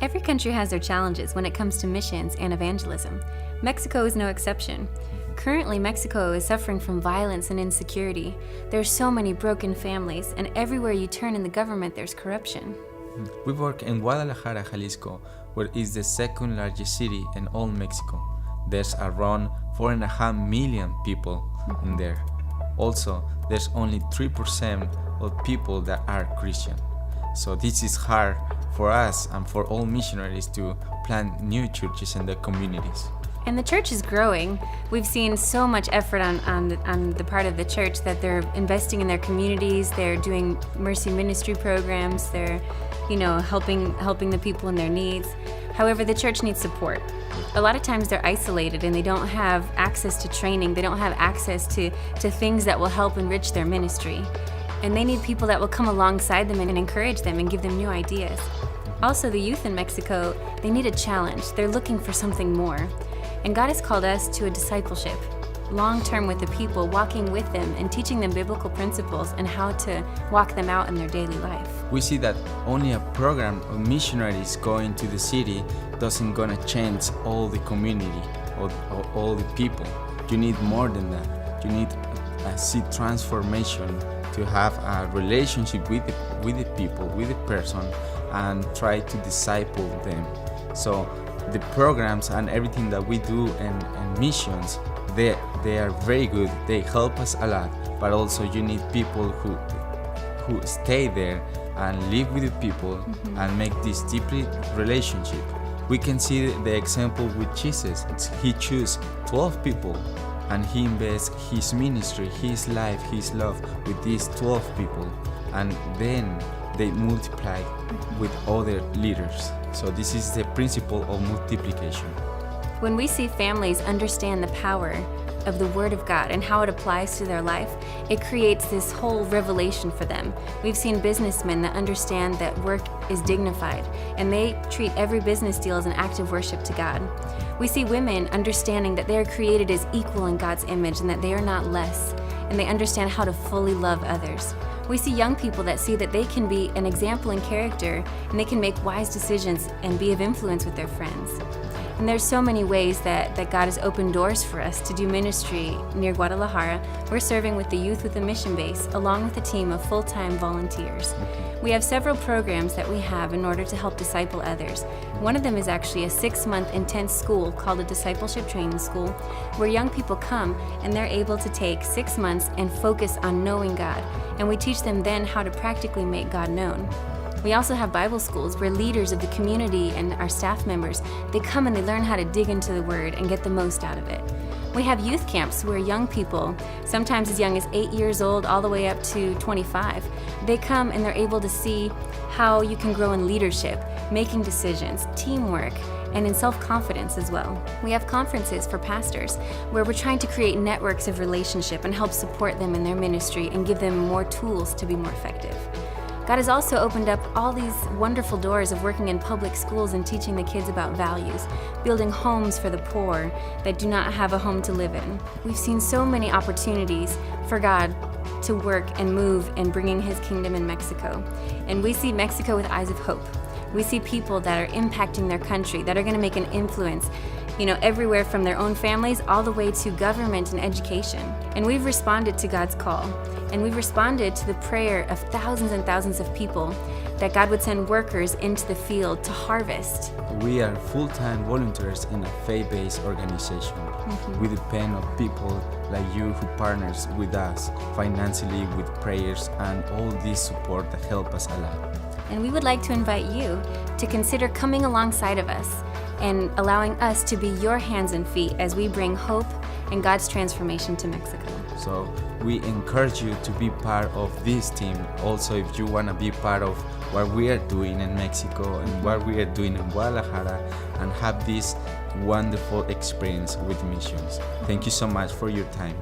Every country has their challenges when it comes to missions and evangelism. Mexico is no exception. Currently, Mexico is suffering from violence and insecurity. There are so many broken families, and everywhere you turn in the government, there's corruption. We work in Guadalajara, Jalisco, where is the second largest city in all Mexico. There's around 4.5 million people in there. Also, there's only 3% of people that are Christian. So this is hard for us and for all missionaries to plant new churches in the communities. And the church is growing. We've seen so much effort on the part of the church that they're investing in their communities. They're doing mercy ministry programs. They're, helping the people in their needs. However, the church needs support. A lot of times they're isolated and they don't have access to training. They don't have access to things that will help enrich their ministry. And they need people that will come alongside them and encourage them and give them new ideas. Also, the youth in Mexico, they need a challenge. They're looking for something more. And God has called us to a discipleship, long-term with the people, walking with them and teaching them biblical principles and how to walk them out in their daily life. We see that only a program of missionaries going to the city doesn't gonna change all the community or all the people. You need more than that. You need a seed transformation to have a relationship with the people, with the person, and try to disciple them. So the programs and everything that we do in missions, they are very good. They help us a lot, but also you need people who stay there and live with the people and make this deep relationship. We can see the example with Jesus. He chose 12 people and he invests his ministry, his life, his love with these 12 people, and then they multiply with other leaders. So this is the principle of multiplication. When we see families understand the power of the Word of God and how it applies to their life, it creates this whole revelation for them. We've seen businessmen that understand that work is dignified, and they treat every business deal as an act of worship to God. We see women understanding that they are created as equal in God's image and that they are not less, and they understand how to fully love others. We see young people that see that they can be an example in character and they can make wise decisions and be of influence with their friends. And there's so many ways that God has opened doors for us to do ministry near Guadalajara. We're serving with the youth with a mission base, along with a team of full-time volunteers. We have several programs that we have in order to help disciple others. One of them is actually a 6-month intense school called a discipleship training school, where young people come and they're able to take 6 months and focus on knowing God. And we teach them then how to practically make God known. We also have Bible schools where leaders of the community and our staff members, they come and they learn how to dig into the Word and get the most out of it. We have youth camps where young people, sometimes as young as 8 years old all the way up to 25, they come and they're able to see how you can grow in leadership, making decisions, teamwork, and in self-confidence as well. We have conferences for pastors where we're trying to create networks of relationship and help support them in their ministry and give them more tools to be more effective. God has also opened up all these wonderful doors of working in public schools and teaching the kids about values, building homes for the poor that do not have a home to live in. We've seen so many opportunities for God to work and move in bringing His kingdom in Mexico. And we see Mexico with eyes of hope. We see people that are impacting their country, that are going to make an influence, everywhere from their own families all the way to government and education. And we've responded to God's call. And we've responded to the prayer of thousands and thousands of people that God would send workers into the field to harvest. We are full-time volunteers in a faith-based organization. We depend on people like you who partners with us financially with prayers and all this support that help us a lot. And we would like to invite you to consider coming alongside of us and allowing us to be your hands and feet as we bring hope and God's transformation to Mexico. So we encourage you to be part of this team. Also, if you want to be part of what we are doing in Mexico and what we are doing in Guadalajara and have this wonderful experience with missions. Thank you so much for your time.